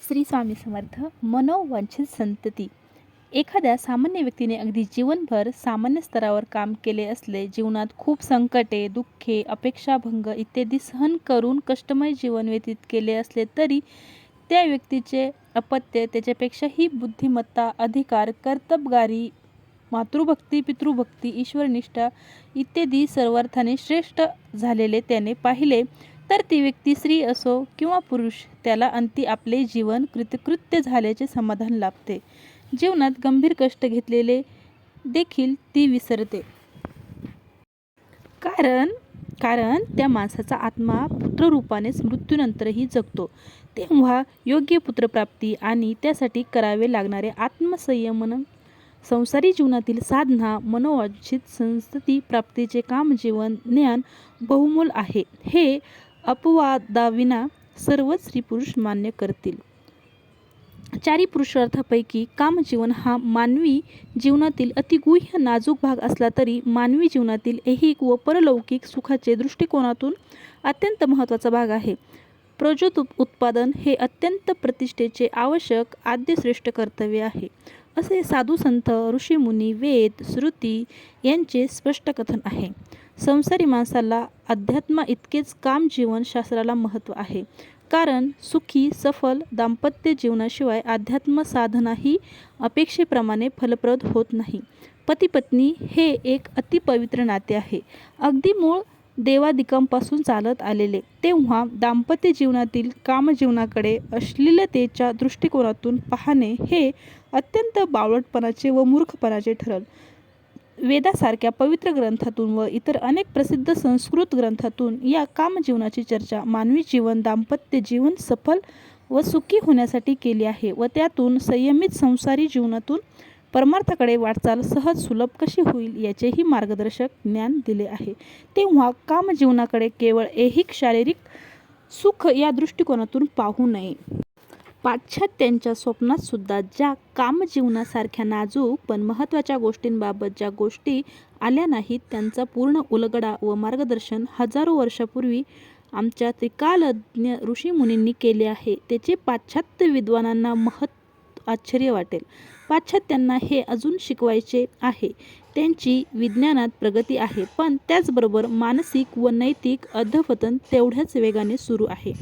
श्री स्वामी समर्थ. मनोवांछित संतती. एखाद्या सामान्य व्यक्तीने अगदी जीवनभर सामान्य स्तरावर काम केले असले, जीवनात खूप संकटे, दुःखे, अपेक्षाभंग इत्यादी सहन करून कष्टमय जीवन व्यतीत केले असले तरी त्या व्यक्तीचे अपत्य त्याच्यापेक्षाही बुद्धिमत्ता, अधिकार, कर्तबगारी, मातृभक्ती, पितृभक्ती, ईश्वरनिष्ठा इत्यादी सर्वार्थाने श्रेष्ठ झालेले त्याने पाहिले तर ती व्यक्ती स्त्री असो किंवा पुरुष, त्याला अंती आपले जीवन कृतकृत्य झाल्याचे समाधान लाभते. जीवनात गंभीर कष्ट घेतलेले देखील ती विसरते. कारण त्या माणसाचा आत्मा पुत्ररूपानेच मृत्यूनंतरही जगतो. तेव्हा योग्य पुत्रप्राप्ती आणि त्यासाठी करावे लागणारे आत्मसंयमन, संसारी जीवनातील साधना, मनोवांछित संतती प्राप्तीचे कामजीवन ज्ञान बहुमोल आहे, हे अपवादाविना सर्वच स्त्री-पुरुष मान्य करतील. चारी पुरुषार्थापैकी कामजीवन हा मानवी जीवनातील अतिगूह्य नाजूक भाग असला तरी मानवी जीवनातील ऐहिक व परलौकिक सुखाचे दृष्टिकोनातून अत्यंत महत्त्वाचा भाग आहे. प्रजोत उत्पादन हे अत्यंत प्रतिष्ठेचे आवश्यक आद्यश्रेष्ठ कर्तव्य आहे, असे साधू संत, ऋषीमुनी, वेद, श्रुती यांचे स्पष्ट कथन आहे. संसारी माणसाला अध्यात्मा इतकेच कामजीवन शास्त्राला महत्त्व आहे. कारण सुखी सफल दाम्पत्य जीवनाशिवाय अध्यात्म साधनाही अपेक्षेप्रमाणे फलप्रद होत नाही. पती पत्नी हे एक अतिपवित्र नाते आहे, अगदी मूळ देवादिकांपासून चालत आलेले. तेव्हा दाम्पत्य जीवनातील कामजीवनाकडे अश्लीलतेच्या दृष्टिकोनातून पाहणे हे अत्यंत बावळटपणाचे व मूर्खपणाचे ठरल. वेदासारख्या पवित्र ग्रंथातून व इतर अनेक प्रसिद्ध संस्कृत ग्रंथातून या कामजीवनाची चर्चा मानवी जीवन, दाम्पत्य जीवन सफल व सुखी होण्यासाठी केली आहे व त्यातून संयमित संसारी जीवनातून परमार्थाकडे वाटचाल सहज सुलभ कशी होईल याचेही मार्गदर्शक ज्ञान दिले आहे. तेव्हा कामजीवनाकडे केवळ ऐहिक शारीरिक सुख या दृष्टिकोनातून पाहू नये. पाश्चात्यांच्या स्वप्नात सुद्धा ज्या कामजीवनासारख्या नाजूक पण महत्त्वाच्या गोष्टींबाबत ज्या गोष्टी आल्या नाहीत, त्यांचा पूर्ण उलगडा व मार्गदर्शन हजारो वर्षापूर्वी आमच्या त्रिकालज्ञ ऋषीमुनींनी केले आहे. त्याचे पाश्चात्य विद्वानांना आश्चर्य वाटेल. पाश्चात्यांना हे अजून शिकवायचे आहे. त्यांची विज्ञानात प्रगती आहे, पण त्याचबरोबर मानसिक व नैतिक अधःपतन तेवढ्याच वेगाने सुरू आहे.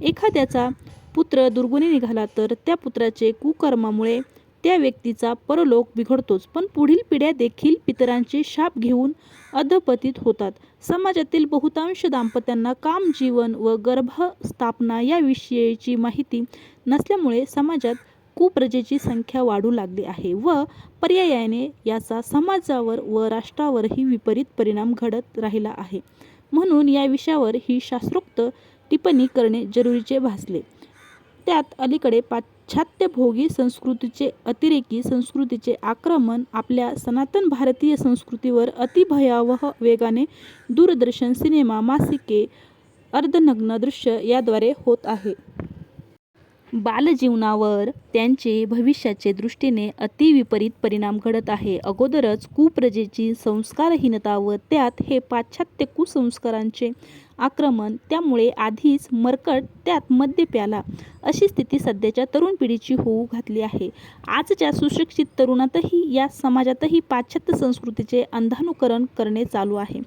एखाद्याचा पुत्र दुर्गुणी निघाला तर त्या पुत्राचे कुकर्मामुळे त्या व्यक्तीचा परलोक बिघडतोच, पण पुढील पिढ्या देखील पितरांचे शाप घेऊन अधःपतित होतात. समाजातील बहुतांश दाम्पत्यांना कामजीवन व गर्भस्थापना याविषयीची माहिती नसल्यामुळे समाजात कुप्रजेची संख्या वाढू लागली आहे व पर्यायाने याचा समाजावर व राष्ट्रावरही विपरीत परिणाम घडत राहिला आहे. म्हणून या विषयावर ही शास्त्रोक्त टिप्पणी करणे जरुरीचे भासले. त्यात अलीकडे पाश्चात्य भोगी संस्कृतीचे, अतिरेकी संस्कृतीचे आक्रमण आपल्या सनातन भारतीय संस्कृतीवर अतिभयावह वेगाने दूरदर्शन, सिनेमा, मासिके, अर्धनग्न दृश्य याद्वारे होत आहे. बालजीवनावर त्यांचे भविष्याचे दृष्टीने अतिविपरीत परिणाम घडत आहे. अगोदरच कुप्रजेची संस्कारहीनता व त्यात हे पाश्चात्य कुसंस्कारांचे आक्रमण, त्यामुळे आधीच मरकट त्यात मद्य प्याला अशी स्थिती सध्याच्या तरुण पिढीची होऊ घातली आहे. आजच्या सुशिक्षित तरुणातही या समाजातही पाश्चात्य संस्कृतीचे अंधानुकरण करणे चालू आहे.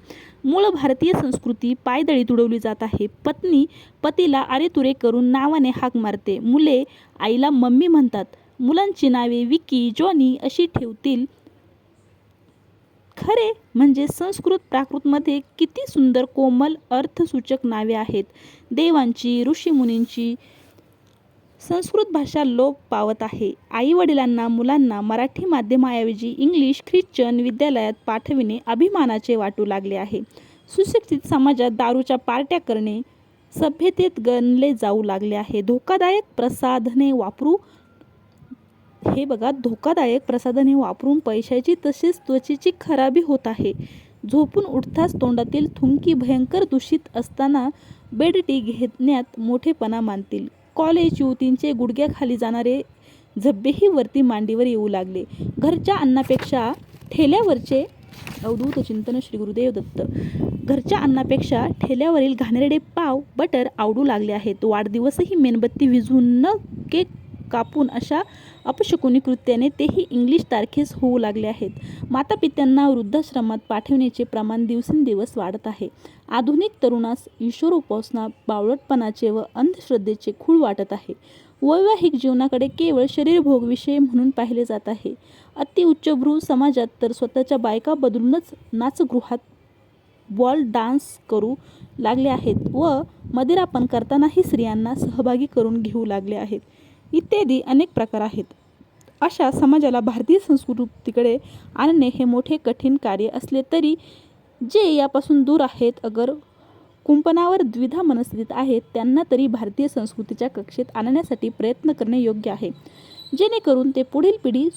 मूळ भारतीय संस्कृती पायदळी तुडवली जात आहे. पत्नी पतीला अरेतुरे करून नावाने हाक मारते. मुले आईला मम्मी म्हणतात. मुलांची नावे विकी, जॉनी अशी ठेवतील. खरे म्हणजे संस्कृत प्राकृतमध्ये किती सुंदर कोमल अर्थसूचक नावे आहेत. देवांची, ऋषीमुनींची. संस्कृत भाषा लोप पावत आहे. आईवडिलांना मुलांना मराठी माध्यमाऐवजी इंग्लिश ख्रिश्चन विद्यालयात पाठविणे अभिमानाचे वाटू लागले आहे. सुशिक्षित समाजात दारूच्या पार्ट्या करणे सभ्यतेत गणले जाऊ लागले आहे. धोकादायक प्रसाधने वापरून पैशाची तसेच त्वचेची खराबी होत आहे. झोपून उठताच तोंडातील थुंकी भयंकर दूषित असताना बेड टी घेण्यात मोठेपणा मानतील. कॉलेज युवतींचे गुडघ्याखाली जाणारे झब्बेही वरती मांडीवर येऊ लागले. घरच्या अन्नापेक्षा ठेल्यावरचे अवधूत चिंतन श्री गुरुदेव दत्त. घरच्या अन्नापेक्षा ठेल्यावरील घाणेरडे पाव बटर आवडू लागले आहेत. वाढदिवसही मेणबत्ती विझवून न केक कापून अशा अपशकुनी कृत्याने तेही इंग्लिश तारखेस होऊ लागले आहेत. मातापित्यांना वृद्धाश्रमात पाठवण्याचे प्रमाण दिवसेंदिवस वाढत आहे. आधुनिक तरुणास ईश्वरोपासना बावळटपणाचे व अंधश्रद्धेचे खूळ वाटत आहे. वैवाहिक जीवनाकडे केवळ शरीरभोग विषय म्हणून पाहिले जात आहे. अतिउच्चभ्रू समाजात तर स्वतःच्या बायका बदलूनच नाचगृहात बॉल डान्स करू लागले आहेत व मदिरापान करतानाही स्त्रियांना सहभागी करून घेऊ लागले आहेत, इत्यादी अनेक प्रकार आहेत. अशा समाजाला भारतीय संस्कृतीकडे आणणे हे मोठे कठीण कार्य असले तरी जे यापासून दूर आहेत, अगर कुंपणावर द्विधा मनस्थितीत आहेत, त्यांना तरी भारतीय संस्कृतीच्या कक्षेत आणण्यासाठी प्रयत्न करणे योग्य आहे, जेणेकरून ते पुढील पिढी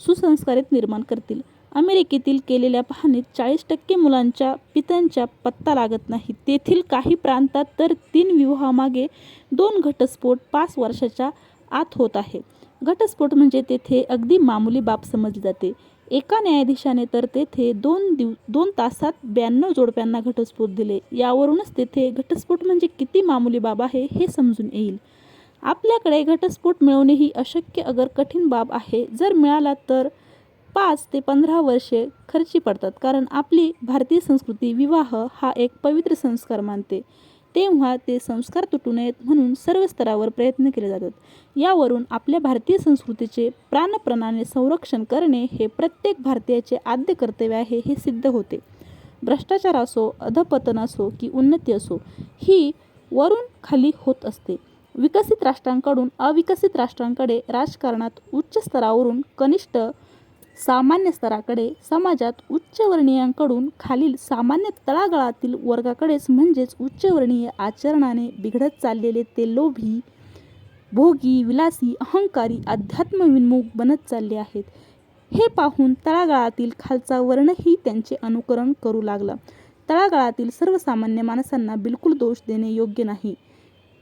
सुसंस्कारित निर्माण करतील. अमेरिकेतील केलेल्या पाहणीत 40% मुलांच्या पित्यांच्या पत्ता लागत नाही. तेथील काही प्रांतात तर 3 विवाहामागे 2 घटस्फोट 5 वर्षाच्या आत होत आहे. घटस्फोट म्हणजे तेथे अगदी मामूली बाब समजली जाते. एका न्यायाधीशाने तर तेथे 2 तासात 92 जोडप्यांना घटस्फोट दिले. यावरूनच तेथे घटस्फोट म्हणजे किती मामूली बाब आहे हे समजून येईल. आपल्याकडे घटस्फोट मिळवणे ही अशक्य अगर कठीण बाब आहे. जर मिळाला तर 5 ते 15 वर्षे खर्ची पडतात, कारण आपली भारतीय संस्कृती विवाह हा एक पवित्र संस्कार मानते. तेव्हा ते संस्कार तुटू नयेत म्हणून सर्व स्तरावर प्रयत्न केले जातात. यावरून आपल्या भारतीय संस्कृतीचे प्राणप्रणाने संरक्षण करणे हे प्रत्येक भारतीयाचे आद्य कर्तव्य आहे हे सिद्ध होते. भ्रष्टाचार असो, अधपतन असो की उन्नती असो, ही वरून खाली होत असते. विकसित राष्ट्रांकडून अविकसित राष्ट्रांकडे, राजकारणात उच्च स्तरावरून कनिष्ठ सामान्य स्तराकडे, समाजात उच्चवर्णीयांकडून खालील सामान्य तळागाळातील वर्गाकडेच, म्हणजेच उच्चवर्णीय आचरणाने बिघडत चाललेले ते लोभी, भोगी, विलासी, अहंकारी, अध्यात्मविन्मुख बनत चालले आहेत. हे पाहून तळागाळातील खालचा वर्णही त्यांचे अनुकरण करू लागला. तळागाळातील सर्वसामान्य माणसांना बिलकुल दोष देणे योग्य नाही.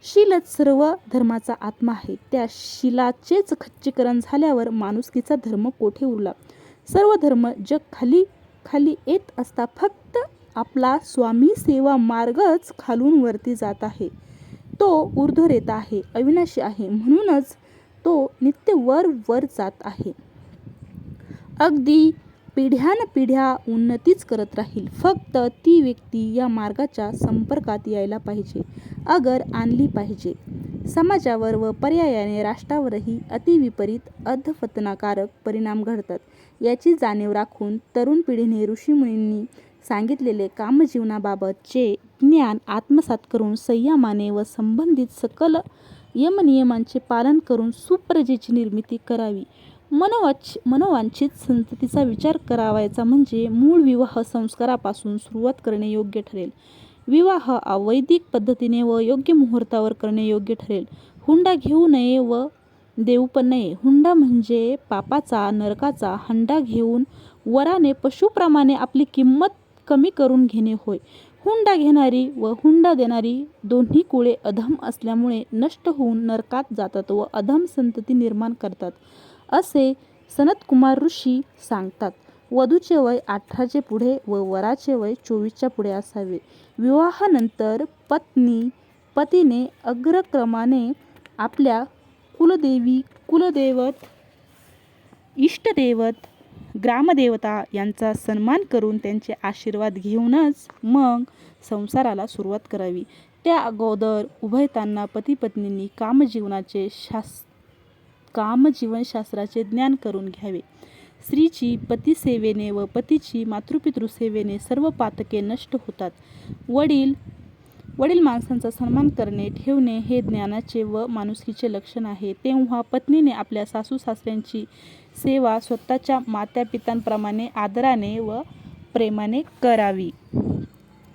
शीलच सर्व धर्माचा आत्मा आहे. त्या शीलाचेच खच्चीकरण झाल्यावर माणुसकीचा धर्म कोठे उरला? सर्व धर्म जग खाली खाली येत असता फक्त आपला स्वामी सेवा मार्गच खालून वरती जात आहे. तो ऊर्ध्वरेता आहे, अविनाशी आहे, म्हणूनच तो नित्य वर वर जात आहे. अगदी पिढ्यानपिढ्या उन्नतीच करत राहील. फक्त ती व्यक्ती या मार्गाच्या संपर्कात यायला पाहिजे, अगर आणली पाहिजे. समाजावर व पर्यायाने राष्ट्रावरही अतिविपरीत अधःपतनकारक परिणाम घडतात. याची जाणीव राखून तरुण पिढीने ऋषीमुनींनी सांगितलेले कामजीवनाबाबतचे ज्ञान आत्मसात करून संयमाने व संबंधित सकल यमनियमांचे पालन करून सुप्रजेची निर्मिती करावी. मनोवांछित संततीचा विचार करावायचा म्हणजे मूळ विवाह संस्कारापासून सुरुवात करणे योग्य ठरेल. विवाह वैदिक पद्धतीने व योग्य मुहूर्तावर करणे योग्य ठरेल. हुंडा घेऊ नये व देऊ पण नये. हुंडा म्हणजे पापाचा, नरकाचा. हंडा घेऊन वराने पशुप्रमाणे आपली किंमत कमी करून घेणे होय. हुंडा घेणारी व हुंडा देणारी दोन्ही कुळे अधम असल्यामुळे नष्ट होऊन नरकात जातात व अधम संतती निर्माण करतात, असे सनतकुमार ऋषी सांगतात. वधूचे वय 18चे पुढे व वराचे वय 24च्या पुढे असावे. विवाहानंतर पतीने अग्रक्रमाने आपल्या कुलदेवी, कुलदैवत, इष्टदैवत, ग्रामदेवता यांचा सन्मान करून त्यांचे आशीर्वाद घेऊनच मग संसाराला सुरुवात करावी. त्या अगोदर उभयतांना पतिपत्नींनी कामजीवनशास्त्राचे ज्ञान करून घ्यावे. स्त्रीची पतिसेवेने व पतीची मातृपितृसेवेने सर्व पातके नष्ट होतात. वडील माणसांचा सन्मान करणे, ठेवणे हे ज्ञानाचे व माणुसकीचे लक्षण आहे. तेव्हा पत्नीने आपल्या सासू सासऱ्यांची सेवा स्वतःच्या मातापित्यांप्रमाणे आदराने व प्रेमाने करावी.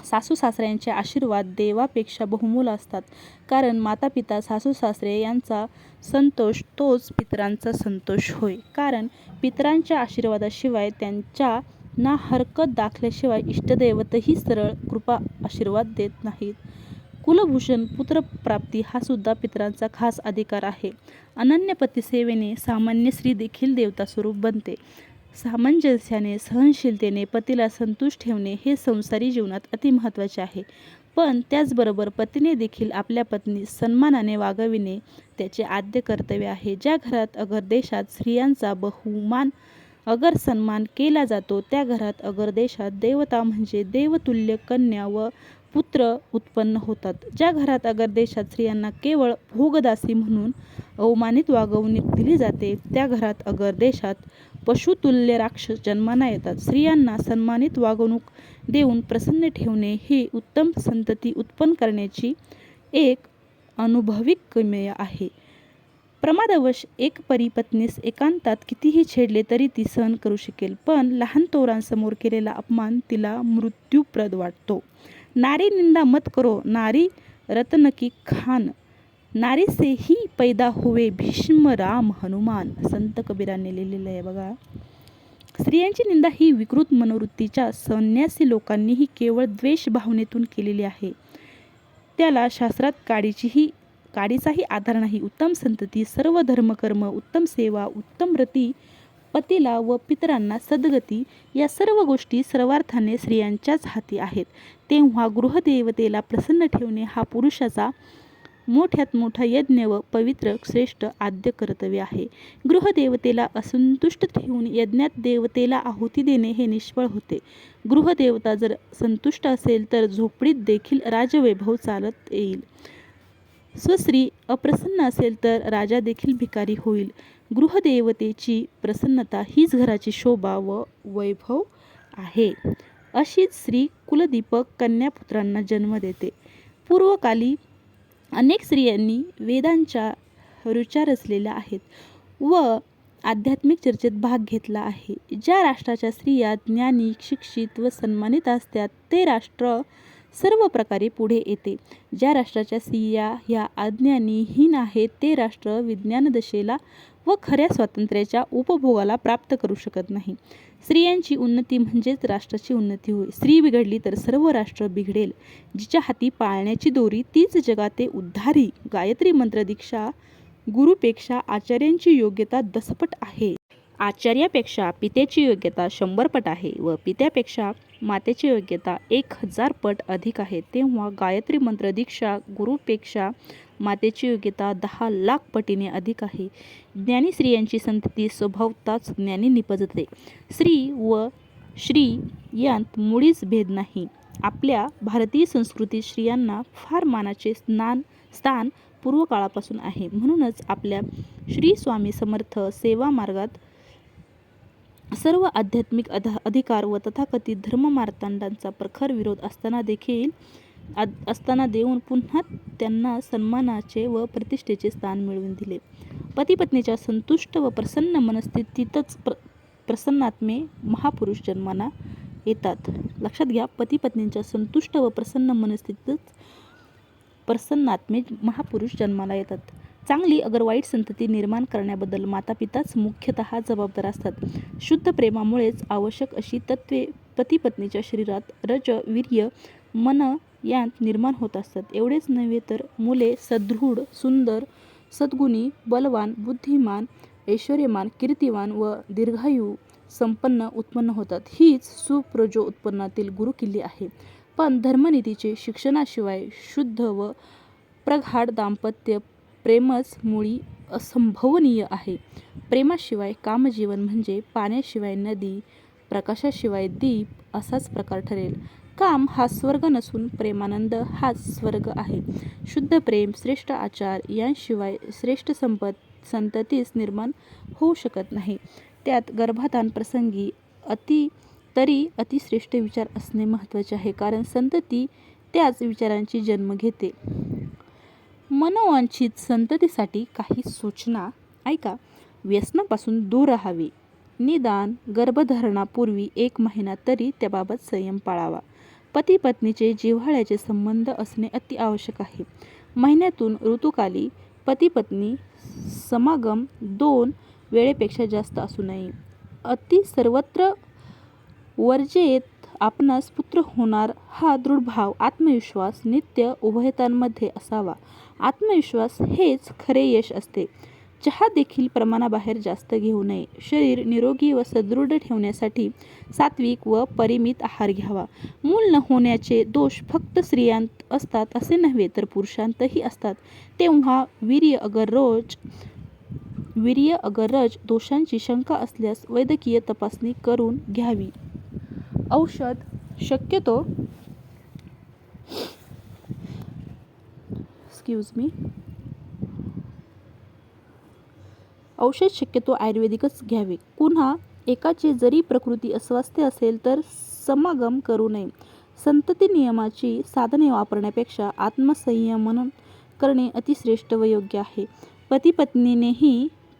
सासू सासऱ्यांचे आशीर्वाद देवापेक्षा बहुमोल असतात, कारण मातापिता, सासू सासरे यांचा संतोष तोच पितरांचा संतोष होय. कारण पितरांच्या आशीर्वादाशिवाय, त्यांच्या ना हरकत दाखल्याशिवाय इष्टदैवतही सरळ कृपा आशीर्वाद देत नाहीत. कुलभूषण पुत्रप्राप्ती हा सुद्धा पितरांचा खास अधिकार आहे. अनन्य पतिसेवेने सामान्य स्त्री देखील देवतास्वरूप बनते. सामंजस्याने सहनशीलतेने पतीला संतुष्ट ठेवणे हे संसारी जीवनात अतिमहत्त्वाचे आहे. पण त्याचबरोबर पतीने देखील आपल्या पत्नीस सन्मानाने वागविणे त्याचे आद्य कर्तव्य आहे. ज्या घरात अगर देशात स्त्रियांचा बहुमान अगर सन्मान केला जातो त्या घरात अगर देशात देवता म्हणजे देवतुल्य कन्या व पुत्र उत्पन्न होतात. ज्या घरात अगर देशात स्त्रियांना केवळ भोगदासी म्हणून अवमानित वागवणूक दिली जाते त्या घरात अगर देशात पशुतुल्य राक्षस जन्माला येतात. स्त्रियांना सन्मानित वागणूक देऊन प्रसन्न ठेवणे ही उत्तम संतती उत्पन्न करण्याची एक अनुभविक किमया आहे. प्रमादवश एक पत्नीस एकांतात कितीही छेडले तरी ती सहन करू शकेल, पण लहान थोरांसमोर केलेला अपमान तिला मृत्यूप्रद वाटतो. नारी निंदा मत करो, नारी रत्न की खान, नारी से ही पैदा हुए भीष्म राम हनुमान, संत कबीराने लिहिलेलं आहे बघा. स्त्रियांची निंदा ही विकृत मनोवृत्तीच्या संन्यासी लोकांनीही केवळ द्वेष भावनेतून केलेली आहे. त्याला शास्त्रात काडीचाही आधार नाही. उत्तम संतती, सर्व धर्मकर्म, उत्तम सेवा, उत्तम रती, पतीला व पितरांना सद्गती या सर्व गोष्टी सर्वार्थाने स्त्रियांच्याच हाती आहेत. तेव्हा गृहदेवतेला प्रसन्न ठेवणे हा पुरुषाचा मोठ्यात मोठा यज्ञ व पवित्र श्रेष्ठ आद्य कर्तव्य आहे. गृहदेवतेला असंतुष्ट ठेवून यज्ञात देवतेला आहुती देणे हे निष्फळ होते. गृहदेवता जर संतुष्ट असेल तर झोपडीत देखील राजवैभव चालत येईल. स्वस्त्री अप्रसन्न असेल तर राजा देखील भिकारी होईल. गृहदेवतेची प्रसन्नता हीच घराची शोभा व वैभव आहे. अशीच स्त्री कुलदीपक कन्यापुत्रांना जन्म देते. पूर्वकाली अनेक स्त्रियांनी वेदांच्या ऋचा रचलेल्या आहेत व आध्यात्मिक चर्चेत भाग घेतला आहे. ज्या राष्ट्राच्या स्त्रिया ज्ञानी, शिक्षित व सन्मानित असतात ते राष्ट्र सर्व प्रकारे पुढे येते. ज्या राष्ट्राच्या स्त्रिया ह्या अज्ञानीहीन आहेत ते राष्ट्र विज्ञानदशेला व खऱ्या स्वातंत्र्याच्या उपभोगाला प्राप्त करू शकत नाही. स्त्रियांची उन्नती म्हणजेच राष्ट्राची उन्नती होय. स्त्री बिघडली तर सर्व राष्ट्र बिघडेल. जिच्या हाती पाळण्याची दोरी तीच जगाते उद्धारी. गायत्री मंत्र दीक्षा गुरुपेक्षा आचार्यांची योग्यता 10 पट आहे. आचार्यापेक्षा पित्याची योग्यता 100 पट आहे व पित्यापेक्षा मातेची योग्यता 1000 पट अधिक आहे. तेव्हा गायत्री मंत्र दीक्षा गुरुपेक्षा मातेची योग्यता 10 लाख पटीने अधिक आहे. ज्ञानी स्त्रियांची संतती स्वभावताच ज्ञानी निपजते. स्त्री व श्री यांत मुळीच भेद नाही. आपल्या भारतीय संस्कृतीत स्त्रियांना फार मानाचे स्थान पूर्वकाळापासून आहे. म्हणूनच आपल्या श्री स्वामी समर्थ सेवा मार्गात सर्व आध्यात्मिक अधिकार व तथाकथित धर्ममार्तांडांचा प्रखर विरोध असताना देऊन पुन्हा त्यांना सन्मानाचे व प्रतिष्ठेचे स्थान मिळवून दिले. पतिपत्नीच्या संतुष्ट व प्रसन्न मनस्थितीतच प्रसन्नात्मे महापुरुष जन्माला येतात. लक्षात घ्या, पतिपत्नींच्या संतुष्ट व प्रसन्न मनस्थितीतच प्रसन्नात्मे महापुरुष जन्माला येतात. चांगली अगर वाईट संतती निर्माण करण्याबद्दल मातापिताच मुख्यतः जबाबदार असतात. शुद्ध प्रेमामुळेच आवश्यक अशी तत्त्वे पतिपत्नीच्या शरीरात रज, वीर्य, मन यांत निर्माण होत असतात. एवढेच नव्हे तर मुले सदृढ, सुंदर, सद्गुणी, बलवान, बुद्धिमान, ऐश्वर्यमान, कीर्तिवान व दीर्घायू संपन्न उत्पन्न होतात. हीच सुप्रजो उत्पन्नातील गुरुकिल्ली आहे. पण धर्मनीतीचे शिक्षणाशिवाय शुद्ध व प्रगाढ दाम्पत्य प्रेमच मुळी असंभवनीय आहे. प्रेमाशिवाय कामजीवन म्हणजे पाण्याशिवाय नदी, प्रकाशाशिवाय दीप असाच प्रकार ठरेल. काम हा स्वर्ग नसून प्रेमानंद हाच स्वर्ग आहे. शुद्ध प्रेम, श्रेष्ठ आचार यांशिवाय श्रेष्ठ संततीच निर्माण होऊ शकत नाही. त्यात गर्भाधान प्रसंगी अतिश्रेष्ठ विचार असणे महत्त्वाचे आहे, कारण संतती त्याच विचारांची जन्म घेते. मनोवांछित संततीसाठी काही सूचना ऐका. व्यसनापासून दूर राहावे. निदान गर्भधारणापूर्वी 1 महिना तरी त्याबाबत संयम पाळावा. पती पत्नीचे जिव्हाळ्याचे संबंध असणे अति आवश्यक आहे. महिन्यातून ऋतुकाली पती पत्नी समागम 2 वेळेपेक्षा जास्त असू नये. अति सर्वत्र वर्जेत आपणास पुत्र होणार हा दृढभाव, आत्मविश्वास नित्य उभयतांमध्ये असावा. आत्मविश्वास हेच खरे यश असते. चहा देखील प्रमाणाबाहेर जास्त घेऊ नये. शरीर निरोगी व सदृढ ठेवण्यासाठी सात्विक व परिमित आहार घ्यावा. मूल न होण्याचे दोष फक्त स्त्रियांत असतात असे नव्हे तर पुरुषांतही असतात. तेव्हा वीर्य अगरज दोषांची शंका असल्यास वैद्यकीय तपासणी करून घ्यावी. औषध शक्यतो आयुर्वेदिकच घ्यावे. पुन्हा एकाची जरी प्रकृती अस्वास्थ्य असेल तर समागम करू नये. संतती नियमाची साधने वापरण्यापेक्षा आत्मसंयमन करणे अतिश्रेष्ठ व योग्य आहे.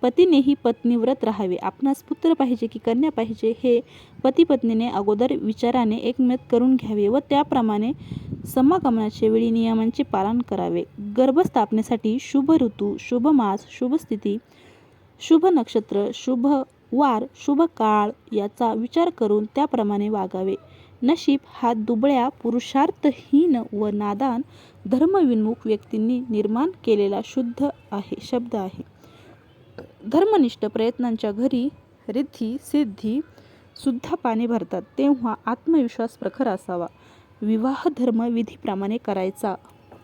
पतीनेही पत्नीव्रत राहावे. आपणास पुत्र पाहिजे की कन्या पाहिजे हे पती-पत्नीने अगोदर विचाराने एकमत करून घ्यावे व त्याप्रमाणे समागमनाच्या वेळी नियमांचे पालन करावे. गर्भस्थापनेसाठी शुभ ऋतू, शुभ मास, शुभ स्थिती, शुभ नक्षत्र, शुभ वार, शुभ काळ याचा विचार करून त्याप्रमाणे वागावे. नशीब हा दुबळ्या, पुरुषार्थहीन व नादान, धर्मविन्मुख व्यक्तींनी निर्माण केलेला शब्द आहे. धर्मनिष्ठ प्रयत्नांच्या घरी रिद्धी सिद्धी सुद्धा पाने भरतात. तेव्हा आत्मविश्वास प्रखर असावा. विवाह धर्म विधीप्रमाणे करायचा.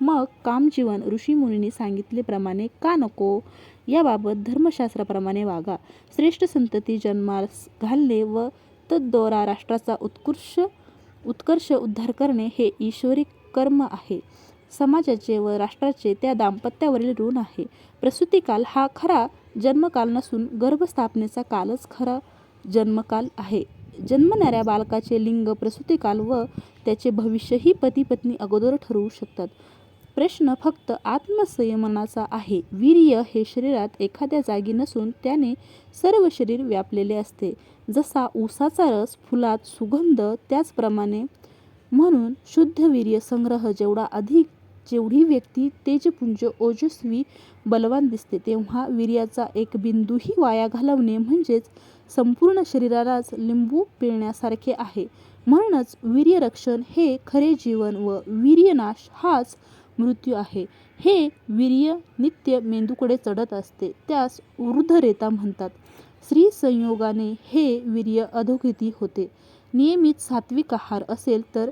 मग कामजीवन ऋषीमुनींनी सांगितल्याप्रमाणे का नको याबाबत धर्मशास्त्राप्रमाणे वागा. श्रेष्ठ संतती जन्मास घालणे व तद्द्वारा राष्ट्राचा उत्कर्ष उद्धार करणे हे ईश्वरी कर्म आहे. समाजाचे व राष्ट्राचे त्या दाम्पत्यावरील ऋण आहे. प्रसूतिकाल हा खरा जन्मकाल नसून गर्भस्थापनेचा कालच खरा जन्मकाल आहे. जन्मणाऱ्या बालकाचे लिंग, प्रसूतिकाल व त्याचे भविष्यही पती-पत्नी अगोदर ठरवू शकतात. प्रश्न फक्त आत्मसंयमनाचा आहे. वीर्य हे शरीरात एखाद्या जागी नसून त्याने सर्व शरीर व्यापलेले असते. जसा ऊसाचा रस फुलात सुगंध त्याचप्रमाणे. म्हणून शुद्ध वीर्य संग्रह जेवढा अधिक, जेवढी व्यक्ती तेजपुंज, ओजस्वी, बलवान दिसते, तेव्हा वीर्याचा एक बिंदूही वाया घालवणे म्हणजेच संपूर्ण शरीरालाच लिंबू पिळण्यासारखे आहे. म्हणूनच वीर्यरक्षण हे खरे जीवन व वीर्यनाश हाच मृत्यू आहे. हे वीर्य नित्य मेंदूकडे चढत असते, त्यास ऊर्ध्वरेता म्हणतात. स्त्री संयोगाने हे वीर्य अधोगती होते. नियमित सात्विक आहार असेल तर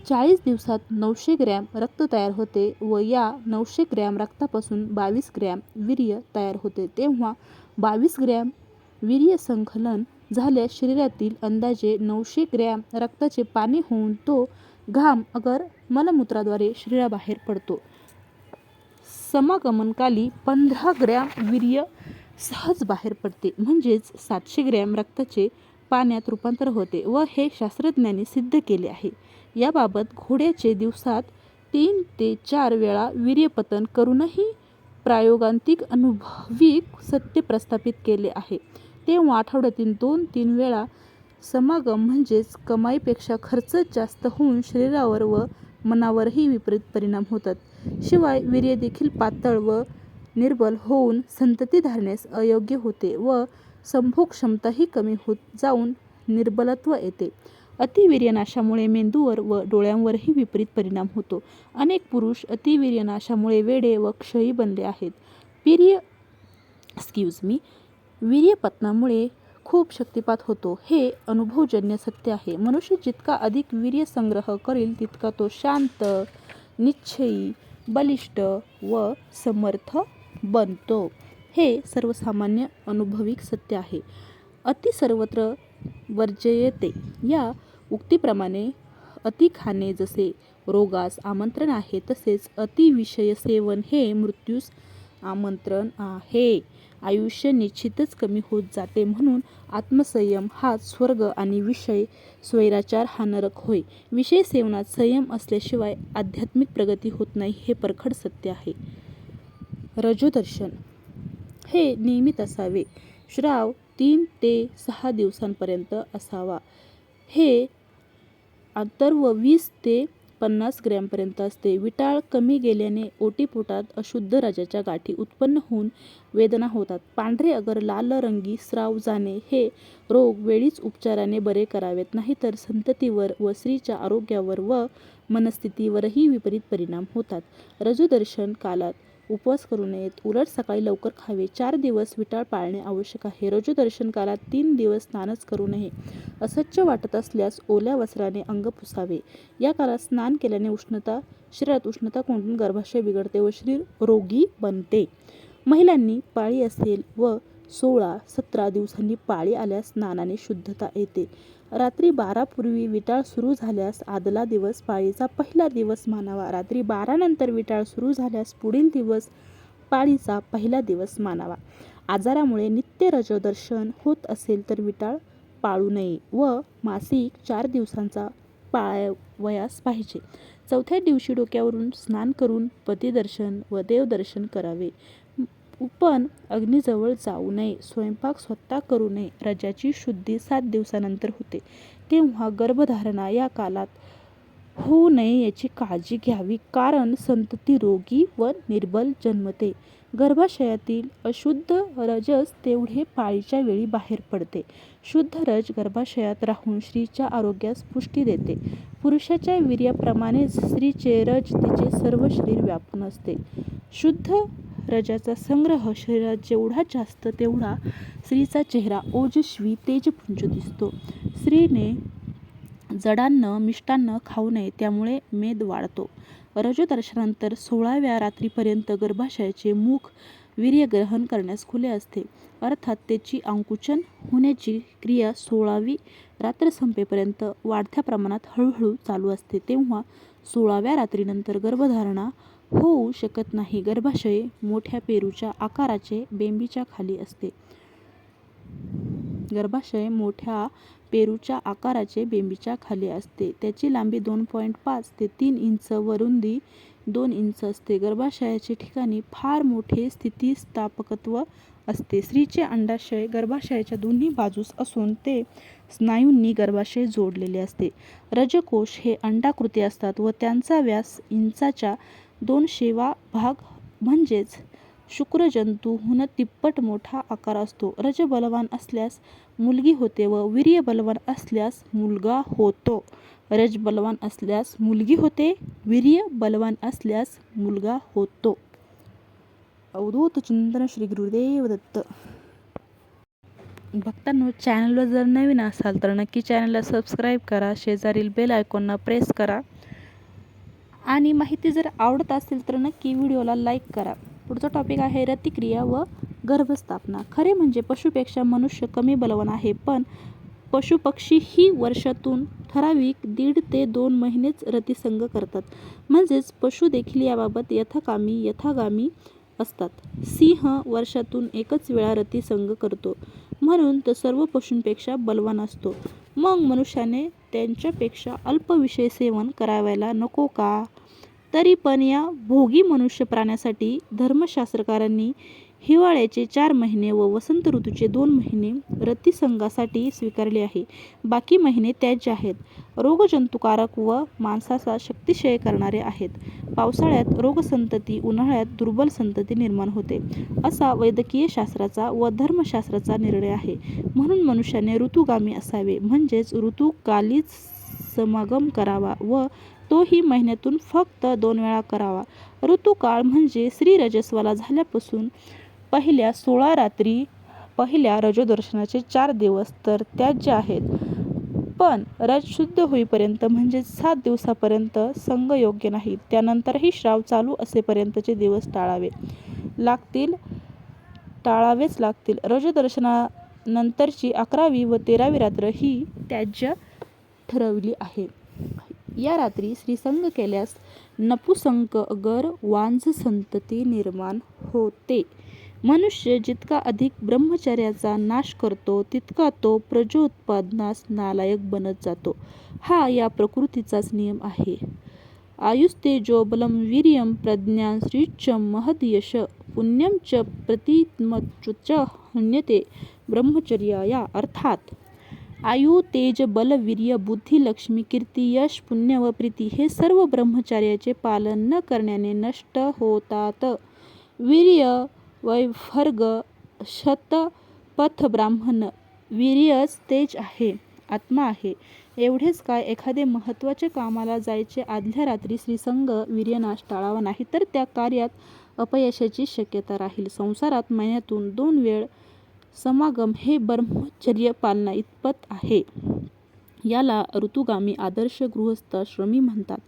40 दिवसात 900 ग्रॅम रक्त तयार होते व या 900 ग्रॅम रक्तापासून 22 ग्रॅम वीर्य तयार होते. तेव्हा 22 ग्रॅम वीर्यसंकलन झाल्यास शरीरातील अंदाजे 900 ग्रॅम रक्ताचे पाणी होऊन तो घाम अगर मलमूत्राद्वारे शरीराबाहेर पडतो. समागमनकाली 15 ग्रॅम वीर्य सहज बाहेर पडते. म्हणजेच 700 ग्रॅम रक्ताचे पाण्यात रूपांतर होते व हे शास्त्रज्ञांनी सिद्ध केले आहे. याबाबत घोड्याचे दिवसात 3 ते 4 वेळा वीर्यपतन करूनही प्रायोगांतिक अनुभविक सत्य प्रस्थापित केले आहे. तेव्हा आठवड्यातील 2-3 वेळा समागम म्हणजेच कमाईपेक्षा खर्चच जास्त होऊन शरीरावर व मनावरही विपरीत परिणाम होतात. शिवाय वीर्य देखील पातळ व निर्बल होऊन संतती धारण्यास अयोग्य होते व संभोग क्षमताही कमी होत जाऊन निर्बलत्व येते. अतिवीर्यनाशामुळे मेंदूवर व डोळ्यांवरही विपरीत परिणाम होतो. अनेक पुरुष अतिवीर्यनाशामुळे वेडे व क्षयी बनले आहेत. वीर्यपतनामुळे खूप शक्तिपात होतो हे अनुभवजन्य सत्य आहे. मनुष्य जितका अधिक वीर्य संग्रह करील तितका तो शांत, निश्चयी, बलिष्ठ व समर्थ बनतो. हे सर्वसामान्य अनुभविक सत्य आहे. अति सर्वत्र वर्जयते या उक्तीप्रमाणे अति खाणे जसे रोगास आमंत्रण आहे तसेच अति विषय सेवन हे मृत्यूस आमंत्रण आहे. आयुष्य निश्चितच कमी होत जाते. म्हणून आत्मसंयम हाच स्वर्ग आणि विषय स्वैराचार हा नरक होय. विषय सेवनात संयम असल्याशिवाय आध्यात्मिक प्रगती होत नाही हे परखड सत्य आहे. रजोदर्शन हे नियमित असावे. स्राव 3 ते 6 दिवसांपर्यंत असावा. हे आंतर्व 20 ते 50 ग्रॅमपर्यंत असते. विटाळ कमी गेल्याने ओटीपोटात अशुद्ध रजाच्या गाठी उत्पन्न होऊन वेदना होतात. पांढरे अगर लालरंगी स्राव जाणे हे रोग वेळीच उपचाराने बरे करावेत, नाहीतर संततीवर व स्त्रीच्या आरोग्यावर व मनस्थितीवरही विपरीत परिणाम होतात. रजोदर्शन कालात उपवास करू नयेत. उलट सकाळी लवकर खावे. 4 दिवस विटाळ पाळणे आवश्यक आहे. रजोदर्शन कालात 3 दिवस स्नानच करू नये. अस्वच्छ वाटत असल्यास ओल्या वस्त्राने अंग पुसावे. या काळात स्नान केल्याने शरीरात उष्णता कोंडून गर्भाशय बिघडते व शरीर रोगी बनते. महिलांनी पाळी असेल व 16-17 दिवसांनी पाळी आल्यास स्नानाने शुद्धता येते. रात्री 12 पूर्वी विटाळ सुरू झाल्यास आदला दिवस पाळीचा पहिला दिवस मानावा. रात्री 12 नंतर विटाळ सुरू झाल्यास पुढील दिवस पाळीचा पहिला दिवस मानावा. आजारामुळे नित्य रजोदर्शन होत असेल तर विटाळ पाळू नये व मासिक 4 दिवसांचा पाळावयास पाहिजे. 4थ्या दिवशी डोक्यावरून स्नान करून पतिदर्शन व देवदर्शन करावे. पण अग्नीजवळ जाऊ नये. स्वयंपाक स्वतः करू नये. रजाची शुद्धी 7 दिवसानंतर होते, तेव्हा गर्भधारणा या कालात होऊ नये याची काळजी घ्यावी, कारण संतती रोगी व निर्बल जन्मते. गर्भाशयातील अशुद्ध रजस तेवढे पाळीच्या वेळी बाहेर पडते. शुद्ध रज गर्भाशयात राहून स्त्रीच्या आरोग्यास पुष्टी देते. पुरुषाच्या वीर्याप्रमाणेच स्त्रीचे रज तिचे सर्व शरीर व्यापून असते. शुद्ध रजाचा संग्रह शरीरात जेवढा जास्त तेवढा स्त्रीचा चेहरा ओजस्वी तेजपुंज दिसतो. स्त्रीने जडान्न मिष्टान्न खाऊ नये, त्यामुळे मेद वाढतो. रजोदर्शनानंतर 16व्या रात्रीपर्यंत गर्भाशयाचे मुख वीर्य ग्रहण करण्यास खुले असते, अर्थात त्याची आकुंचन होण्याची क्रिया 16वी रात्र संपेपर्यंत वाढत्या प्रमाणात हळूहळू चालू असते. तेव्हा 16व्या रात्रीनंतर गर्भधारणा होऊ शकत नाही. गर्भाशय मोठ्या पेरूच्या आकाराचे बेंबीच्या खाली असते. गर्भाशय मोठ्या पेरूच्या आकाराचे बेंबीच्या खाली असते. त्याची लांबी 2.5 ते 3 इंच व रुंदी 2 इंच असते. गर्भाशयाचे ठिकाणी फार मोठे स्थितिस्थापकत्व असते. स्त्रीचे अंडाशय गर्भाशयाच्या दोन्ही बाजूस असून ते स्नायूंनी गर्भाशय जोडलेले असते. रजकोष हे अंडाकृती असतात व त्यांचा व्यास इंचाच्या 2/7 भाग म्हणजेच शुक्रजंतूहून तिप्पट मोठा आकार असतो. रज बलवान असल्यास मुलगी होते व वीर्य बलवान असल्यास मुलगा होतो. रज बलवान असल्यास मुलगी होते, वीर्य बलवान असल्यास मुलगा होतो. अवधूत चिंतन श्री गुरुदेव दत्त. भक्तांनो, चॅनलवर जर नवीन असाल तर नक्की चॅनलला सबस्क्राईब करा. शेजारील बेल आयकॉनला प्रेस करा आणि माहिती जर आवडत असेल तर नक्की व्हिडिओला लाईक करा. पुढचा टॉपिक आहे रतिक्रिया व गर्भस्थापना. खरे म्हणजे पशुपेक्षा मनुष्य कमी बलवान आहे, पण पशुपक्षी ही वर्षातून ठराविक 1.5 ते 2 महिनेच रतिसंग करतात. म्हणजेच पशु देखील याबाबत यथागामी असतात. सिंह वर्षातून एकच वेळा रतिसंग करतो, म्हणून तो सर्व पशूंपेक्षा बलवान असतो. मग मनुष्याने त्यांच्यापेक्षा अल्प विषय सेवन करावयाला नको का? तरी पण या भोगी मनुष्य प्राण्यासाठी धर्मशास्त्रकारांनी हिवाळ्याचे 4 महिने व वसंत ऋतूचे 2 महिने रतिसंगासाठी स्वीकारले आहे. बाकी महिने त्याज्य आहेत, रोगजंतुकारक व माणसाचा शक्तिक्षय करणारे आहेत. पावसाळ्यात रोगसंतती, उन्हाळ्यात दुर्बल संतती निर्माण होते, असा वैद्यकीय शास्त्राचा व धर्मशास्त्राचा निर्णय आहे. म्हणून मनुष्याने ऋतुगामी असावे, म्हणजेच ऋतुकालीच समागम करावा व तोही महिन्यातून फक्त 2 वेळा करावा. ऋतुकाळ म्हणजे स्त्री रजस्वला झाल्यापासून पहिल्या 16 रात्री पहिल्या रजोदर्शनाचे 4 दिवस तर त्याज्य आहेत, पण रज शुद्ध होईपर्यंत म्हणजे 7 दिवसापर्यंत संग योग्य नाही. त्यानंतरही श्राव चालू असेपर्यंतचे दिवस टाळावेच लागतील. रजोदर्शनानंतरची 11वी व 13वी रात्र ही त्याज्य ठरवली आहे. या रात्री स्त्रीसंग केल्यास नपुंसकगर वांझ संतती निर्माण होते. मनुष्य जितका अधिक ब्रह्मचर्याचा नाश करतो तितका तो प्रजोत्पादनास नालायक बनत जातो. हा या प्रकृतीचाच नियम आहे. आयुस्तेजो बलं वीर्यं प्रज्ञां श्रीच महद यश पुण्यं च प्रतिमच्च हन्यते ब्रह्मचर्याया. अर्थात आयु, तेज, बल, वीर्य, बुद्धी, लक्ष्मी, कीर्ती, यश, पुण्य व प्रीती हे सर्व ब्रह्मचर्याचे पालन न करण्याने नष्ट होतात. वीर्य वैभर्ग शतपथ ब्राह्मण. वीर्यच तेज आहे, आत्मा आहे. एवढेच काय, एखादे महत्त्वाचे कामाला जायचे आदल्या रात्री स्त्रीसंग वीर्यनाश टाळावा, नाही तर त्या कार्यात अपयशाची शक्यता राहील. संसारात महिन्यातून 2 वेळ समागम हे ब्रह्मचर्य पालना इतपत आहे. याला ऋतुगामी आदर्श गृहस्थाश्रमी म्हणतात.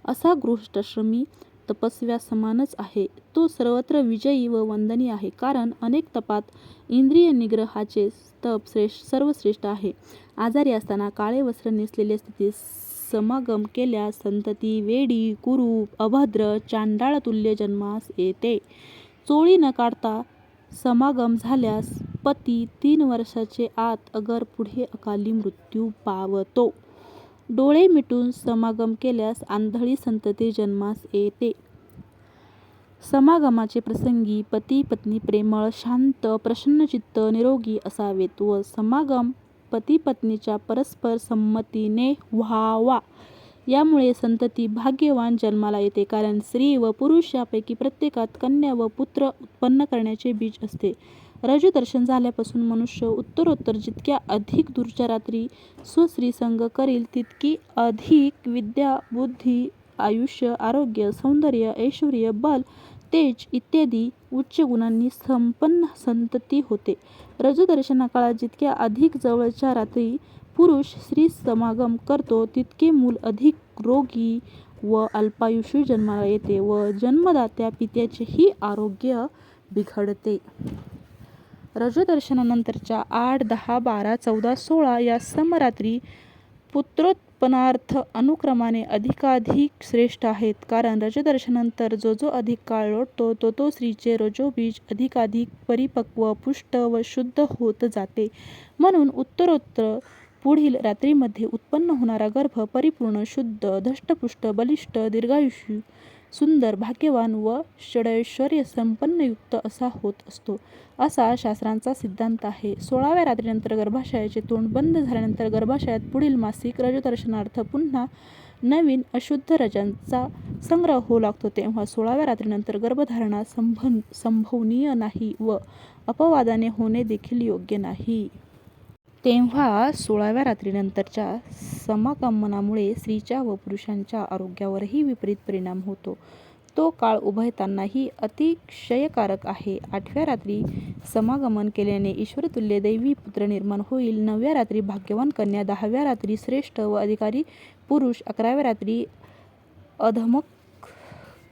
असा गृहस्थाश्रमी तपस्व्या समानच आहे. तो सर्वत्र विजयी व वंदनीय आहे. कारण अनेक तपात इंद्रिय निग्रहाचे तप सर्वश्रेष्ठ आहे. आजारी असताना काळे वस्त्र नेसलेल्या स्थितीत समागम केल्यास संतती वेडी, कुरूप, अभद्र, चांडाळतुल्य जन्मास येते. चोळी न काढता समागम झाल्यास पती 3 वर्षाचे आत अगर पुढे अकाली मृत्यू पावतो. डोळे मिटून समागम केल्यास आंधळी संतती जन्मास येते. समागमाचे प्रसंगी पती पत्नी प्रेमळ, शांत, प्रसन्नचित्त, निरोगी असावेत व समागम पती पत्नीच्या परस्पर संमतीने व्हावा. यामुळे संतती भाग्यवान जन्माला येते. कारण स्त्री व पुरुष यापैकी प्रत्येकात कन्या व पुत्र उत्पन्न करण्याचे बीज असते. रजोदर्शन झाल्यापासून मनुष्य उत्तरोत्तर जितक्या अधिक दूरच्या रात्री स्वस्त्रीसंग करील तितकी अधिक विद्या, बुद्धी, आयुष्य, आरोग्य, सौंदर्य, ऐश्वर्य, बल, तेज इत्यादी उच्च गुणांनी संपन्न संतती होते. रजोदर्शना काळात जितक्या अधिक जवळच्या रात्री पुरुष स्त्री समागम करतो तितके मूल अधिक रोगी व अल्पायुषी जन्माला येते व जन्मदात्या पित्याचेही आरोग्य बिघडते. रजोदर्शनानंतरच्या 8, 10, 12, 14, 16 या समरात्री पुत्रोत्पन्नार्थ अनुक्रमाने अधिकाधिक श्रेष्ठ आहेत. कारण रजोदर्शनानंतर जो जो अधिक काळ लोटतो तो तो स्त्रीचे रजोबीज अधिकाधिक परिपक्व, पुष्ट व शुद्ध होत जाते. म्हणून उत्तरोत्तर पुढील रात्रीमध्ये उत्पन्न होणारा गर्भ परिपूर्ण, शुद्ध, धष्टपुष्ट, बलिष्ठ, दीर्घायुषी, सुंदर, भाग्यवान व षडैश्वर्य संपन्नयुक्त असा होत असतो, असा शास्त्रांचा सिद्धांत आहे. 16व्या रात्रीनंतर गर्भाशयाचे तोंड बंद झाल्यानंतर गर्भाशयात पुढील मासिक रजोदर्शनार्थ पुन्हा नवीन अशुद्ध रजांचा संग्रह होऊ लागतो. तेव्हा 16व्या रात्रीनंतर गर्भधारणा संभवनीय नाही व अपवादाने होणे देखील योग्य नाही. तेव्हा 16व्या रात्रीनंतरच्या समागमनामुळे स्त्रीच्या व पुरुषांच्या आरोग्यावरही विपरीत परिणाम होतो. तो काळ उभयतांनाही अतिशयकारक आहे. 8व्या रात्री समागमन केल्याने ईश्वरतुल्य दैवी पुत्र निर्माण होईल. 9व्या रात्री भाग्यवान कन्या, 10व्या रात्री श्रेष्ठ व अधिकारी पुरुष, 11व्या रात्री अधमक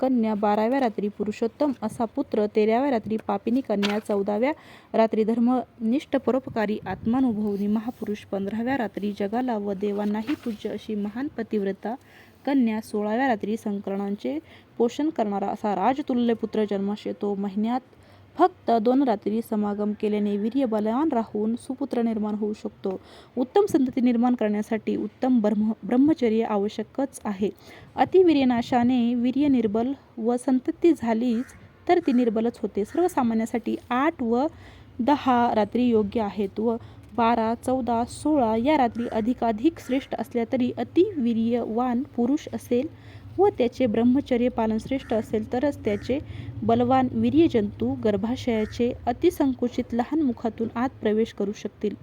कन्या, 12व्या रात्री पुरुषोत्तम असा पुत्र, 13व्या रात्री पापिनी कन्या, 14व्या रात्री धर्मनिष्ठ परोपकारी आत्मानुभवनी महापुरुष, 15व्या रात्री जगाला व देवांनाही पूज्य अशी महान पतिव्रता कन्या, 16व्या रात्री संकराचे पोषण करणारा असा राजतुल्य पुत्र जन्मास येतो. महिन्यात फक्त 2 रात्री समागम केल्याने वीर्य बलवान राहून सुपुत्र निर्माण होऊ शकतो. उत्तम संतती निर्माण करण्यासाठी उत्तम ब्रह्मचर्य आवश्यकच आहे. अतिवीर्यनाशाने वीर्य निर्बल व संतती झालीच तर ती निर्बलच होते. सर्वसामान्यासाठी 8 व 10 रात्री योग्य आहेत व 12, 14, 16 या रात्री अधिकाधिक श्रेष्ठ असल्या तरी अतिवीर्यवान पुरुष असेल व त्याचे ब्रह्मचर्य पालन श्रेष्ठ असेल तरच त्याचे बलवान वीर्यजंतू गर्भाशयाचे अतिसंकुचित लहान मुखातून आत प्रवेश करू शकतील.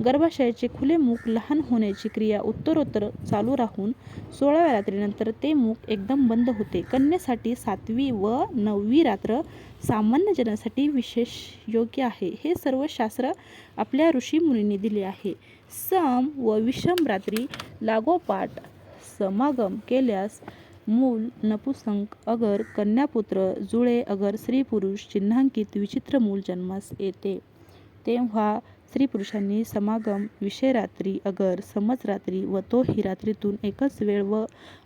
गर्भाशयाचे खुले मुख लहान होण्याची क्रिया उत्तरोत्तर चालू राहून 16व्या रात्रीनंतर ते मुख एकदम बंद होते. कन्येसाठी 7वी व 9वी रात्र सामान्य जनासाठी विशेष योग्य आहे. हे सर्व शास्त्र आपल्या ऋषीमुनींनी दिले आहे. सम व विषम रात्री लागोपाठ समागम केल्यास मूल नपुंसक अगर कन्यापुत्र, जुळे अगर स्त्री पुरुष चिन्हांकित विचित्र मूल जन्मास येते. तेव्हा स्त्री पुरुषांनी समागम विषयरात्री अगर समजरात्री व तोही रात्रीतून एकच वेळ व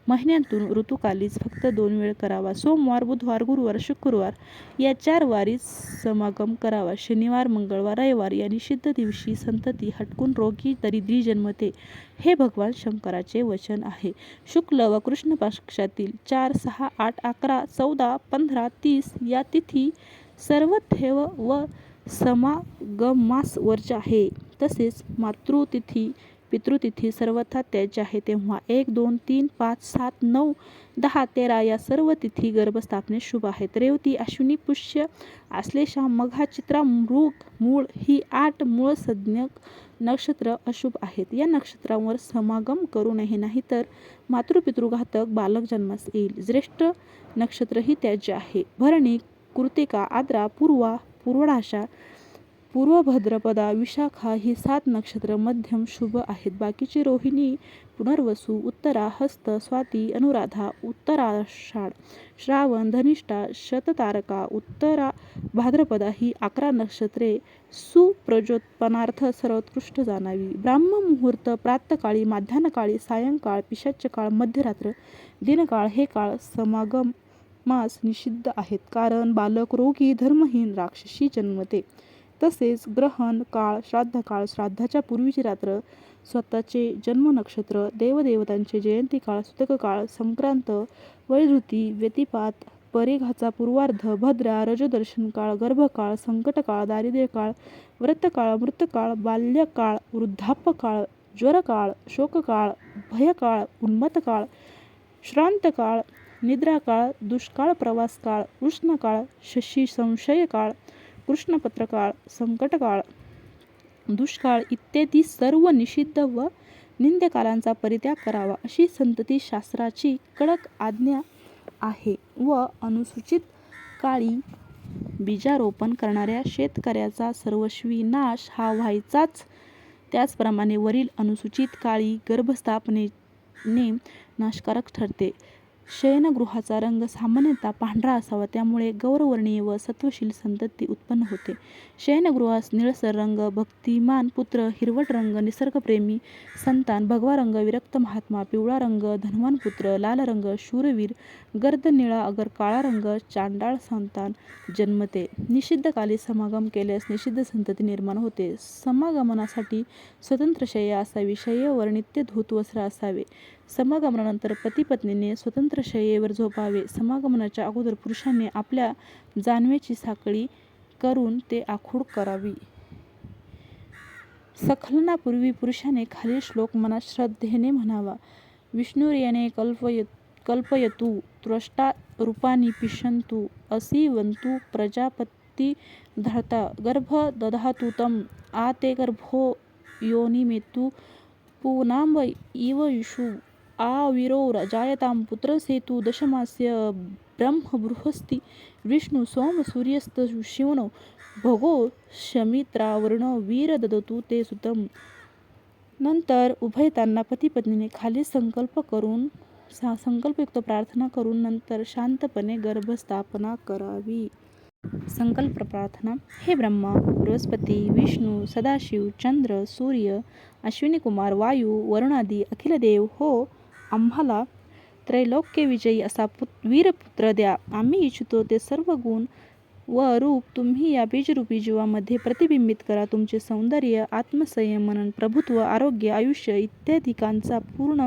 महिन्यातून ऋतुकालीच फक्त 2 वेळ करावा. सोमवार, बुधवार, गुरुवार, शुक्रवार या 4 वारीच समागम करावा. शनिवार, मंगळवार, रविवार या निषिद्ध दिवशी संतती हटकून रोगी दरिद्री जन्मते, हे भगवान शंकराचे वचन आहे. शुक्ल व कृष्ण पक्षातील 4, 6, 8, 11, 14, 15, 30 या तिथी सर्वथैव व समागमास वर्ज्य आहे. तसेच मातृतिथी, पितृतिथी सर्वथा त्याज्य आहे. तेव्हा 1, 2, 3, 5, 7, 9, 10, 13 या सर्व तिथी गर्भस्थापने शुभ आहेत. रेवती, अश्विनी, पुष्य, आश्लेषा, मघा, चित्रा, मृग, मूळ ही 8 मूळ संज्ञक नक्षत्र अशुभ आहेत. या नक्षत्रांवर समागम करू नये, नाहीतर मातृपितृघातक बालक जन्मास येईल. ज्येष्ठ नक्षत्र ही त्याज्य आहे. भरणी, कृतिका, आद्रा, पूर्वा, पूर्वाषाढा, पूर्वभद्रपदा, विशाखा ही 7 नक्षत्र मध्यम शुभ आहेत. बाकीची रोहिणी, पुनर्वसू, उत्तरा, हस्त, स्वाती, अनुराधा, उत्तराषाढ, श्रावण, धनिष्ठा, शततारका, उत्तरा भाद्रपदा ही 11 नक्षत्रे सुप्रजोत्पन्नार्थ सर्वोत्कृष्ट जाणावी. ब्राह्ममुहूर्त प्रातःकाळी, माध्यान्हकाळी, सायंकाळ, पिशाच्यकाळ, मध्यरात्र, दिनकाळ हे काळ समागमास निषिद्ध आहेत. कारण बालक, रोगी, धर्महीन, राक्षसी जन्मते. तसेच ग्रहण काळ, श्राद्ध काळ, श्राद्धाच्या पूर्वीची रात्र, स्वतःचे जन्म नक्षत्र, देवदेवतांचे जयंती काळ, सुतक काळ, संक्रांत, वैधृती, व्यतिपात, परिघाचा पूर्वार्ध, भद्रा, रजोदर्शन काळ, गर्भकाळ, संकटकाळ, दारिद्र्यकाळ, व्रतकाळ, मृतकाळ, बाल्यकाळ, वृद्धापकाळ, ज्वरकाळ, शोककाळ, भयकाळ, उन्मत्तकाळ, श्रांतकाळ, निद्राकाळ, दुष्काळ, प्रवासकाळ, उष्णकाळ, शशी संशयकाळ, कृष्णपत्रकाळ, संकटकाळ, दुष्काळ इत्यादी सर्व निषिद्ध व निंद्यकालांचा परित्याग करावा अशी संतती शास्त्राची कडक आज्ञा आहे. व अनुसूचित काळी बीजारोपण करणाऱ्या शेतकऱ्याचा सर्वस्वी नाश हा व्हायचाच. त्याचप्रमाणे वरील अनुसूचित काळी गर्भस्थापनेने नाशकारक ठरते. शयनगृहाचा रंग सामान्यतः पांढरा असावा, त्यामुळे गौरवर्णीय व सत्वशील संतती उत्पन्न होते. शयनगृहास निळसर रंग, भक्तिमान पुत्र, हिरवट रंग, निसर्गप्रेमी संतान, भगवा रंग, विरक्त महात्मा, पिवळा रंग, धनवान पुत्र, लाल रंग, शूरवीर, गर्द निळा अगर काळा रंग, चांडाळ संतान जन्मते. निषिद्ध काली समागम केल्यास निषिद्ध संतती निर्माण होते. समागमनासाठी स्वतंत्र शय्या असावी. शय्येवर नित्य धूत वस्त्र असावे. समागमनानंतर पती-पत्नीने स्वतंत्र शय्येवर झोपावे. समागमनाच्या अगोदर पुरुषाने आपल्या जानवेची साखळी करून ते आखूड करावी. स्खलनापूर्वी पुरुषाने खालील श्लोक मनात श्रद्धेने म्हणावा. विष्णुर्येने कल्पयतु त्वष्टा रूपाणि पिशन्तु असीवन्तु प्रजापतिर्धाता गर्भ दधातु तं आ ते गर्भो योनिमेतु पूनाम्ब इव इषु आविरो जायतां पुत्रसेतु दशमास्य ब्रह्म बृहस्पति विष्णु सोम सूर्यस्तशिवनो भगो शमित्रावरुणो वीर ददतु ते सुतम. नंतर उभयतांना पती-पत्नीने खाली संकल्पयुक्त प्रार्थना करून नंतर शांतपणे गर्भस्थापना करावी. संकल्प प्रार्थना. हे ब्रह्मा, बृहस्पती, विष्णू, सदाशिव, चंद्र, सूर्य, अश्विनीकुमार, वायू, वरुणादी अखिल देव हो, आम्हाला त्रैलोक्यविजयी असा वीरपुत्र द्या. आम्ही इच्छितो ते सर्व गुण व रूप तुम्ही या बीजरूपी जीवामध्ये प्रतिबिंबित करा. तुमचे सौंदर्य, आत्मसंयमन, प्रभुत्व, आरोग्य, आयुष्य इत्यादिकांचा पूर्ण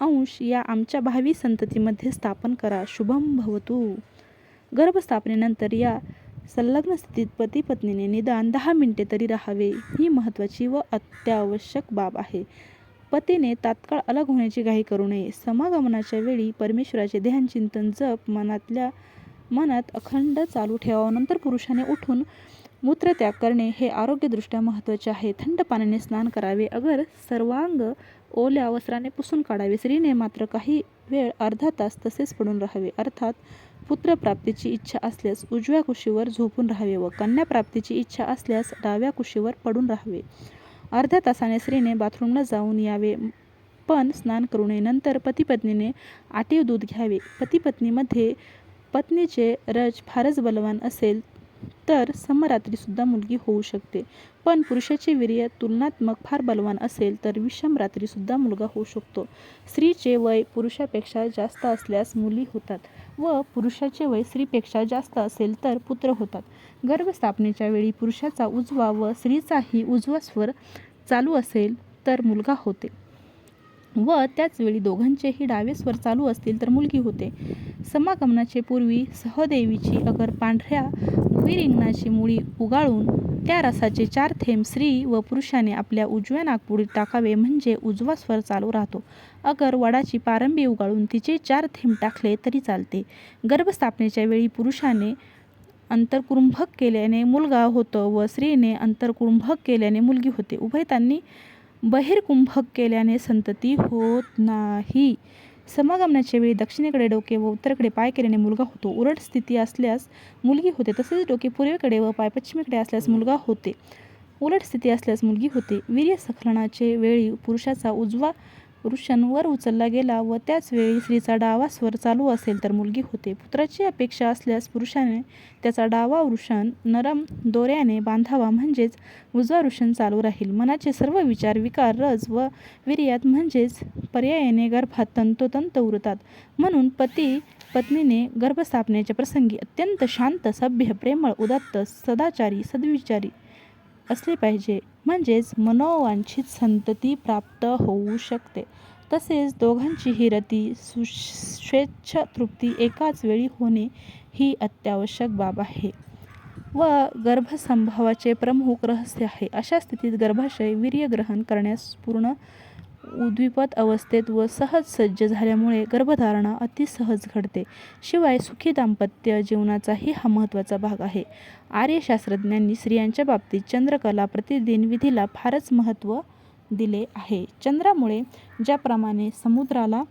अंश या आमच्या भावी संततीमध्ये स्थापन करा. शुभम भवतु. गर्भस्थापनेनंतर या संलग्न स्थितीत पती-पत्नीने निदान 10 मिनिटे तरी राहावे. ही महत्त्वाची व अत्यावश्यक बाब आहे. पतीने तात्काळ अलग होण्याची घाई करू नये. समागमनाच्या वेळी परमेश्वराचे ध्यानचिंतन जप मनात अखंड चालू ठेवावा. नंतर पुरुषाने उठून मूत्रत्याग करणे हे आरोग्यदृष्ट्या महत्त्वाचे आहे. थंड पाण्याने स्नान करावे. अगर सर्वांग ओल्या वस्त्राने पुसून काढावे. स्त्रीने मात्र काही वेळ अर्धा तास तसेच पडून राहावे. अर्थात पुत्रप्राप्तीची इच्छा असल्यास उजव्या कुशीवर झोपून राहावे व कन्याप्राप्तीची इच्छा असल्यास डाव्या कुशीवर पडून राहावे. अर्ध्या तासाने स्त्रीने बाथरूमला जाऊन यावे पण स्नान करू नये. नंतर पती-पत्नीने आटीव दूध घ्यावे. पती-पत्नीमध्ये पत्नीचे रज फारच बलवान असेल तर समरात्रीसुद्धा मुलगी होऊ शकते, पण पुरुषाचे वीर्य तुलनात्मक फार बलवान असेल तर विषम रात्रीसुद्धा मुलगा होऊ शकतो. स्त्रीचे वय पुरुषापेक्षा जास्त असल्यास मुली होतात व पुरुषाचे वय स्त्रीपेक्षा जास्त असेल तर पुत्र होतात. गर्भस्थापनेच्या वेळी पुरुषाचा उजवा व स्त्रीचाही उजवा स्वर चालू असेल तर मुलगा होते व त्याचवेळी दोघांचेही डावे स्वर चालू असतील तर मुलगी होते. समागमनाचे पूर्वी सहदेवीची अगर पांढऱ्या भुईरिंगणाची मुळी उगाळून त्या रसाचे 4 थेंब स्त्री व पुरुषाने आपल्या उजव्या नाकपुडीत टाकावे म्हणजे उजवा स्वर चालू राहतो. अगर वडाची पारंबी उगाळून तिचे 4 थेंब टाकले तरी चालते. गर्भस्थापनेच्या वेळी पुरुषाने अंतर्कुंभक केल्याने मुलगा होतो व स्त्रीने अंतर्कुंभक केल्याने मुलगी होते. उभयतांनी बहिर्कुंभक केल्याने संतती होत नाही. समगमनाच्या वेळी दक्षिणेकडे डोके व उत्तरेकडे पाय केल्याने मुलगा होतो. उलट स्थिती असल्यास मुलगी होते. तसेच डोके पूर्वेकडे व पाय पश्चिमेकडे असल्यास मुलगा होते. उलट स्थिती असल्यास मुलगी होते. वीर्यस्खलनाचे वेळी पुरुषाचा उजवा वृषण वर उचलला गेला व त्याच वेळी स्त्रीचा डावा स्वर चालू असेल तर मुलगी होते. पुत्राची अपेक्षा असल्यास पुरुषाने त्याचा डावा वृषण नरम दोऱ्याने बांधावा, म्हणजेच उजवा वृषण चालू राहील. मनाचे सर्व विचार, विकार, रज व वीर्यात म्हणजेच पर्यायाने गर्भात तंतोतंत उरतात. म्हणून पती पत्नीने गर्भस्थापनेच्या प्रसंगी अत्यंत शांत, सभ्य, प्रेमळ, उदात्त, सदाचारी, सद्विचारी असले पाहिजे, म्हणजेच मनोवांछित संतती प्राप्त होऊ शकते. तसेच दोघांचीही रती स्वेच्छ तृप्ती एकाच वेळी होणे ही अत्यावश्यक बाब आहे व गर्भसंभवाचे प्रमुख रहस्य आहे. अशा स्थितीत गर्भाशय वीर्यग्रहण करण्यास पूर्ण उद्दीपक अवस्थेत व सहज सज्ज झाल्यामुळे गर्भधारणा अतिसहज घडते. शिवाय सुखी दाम्पत्य जीवनाचाही हा महत्त्वाचा भाग आहे. आर्य शास्त्रज्ञांनी स्त्रियांच्या बाबतीत चंद्रकला प्रतिदिन विधीला फारच महत्त्व दिले आहे. चंद्रामुळे ज्याप्रमाणे समुद्राला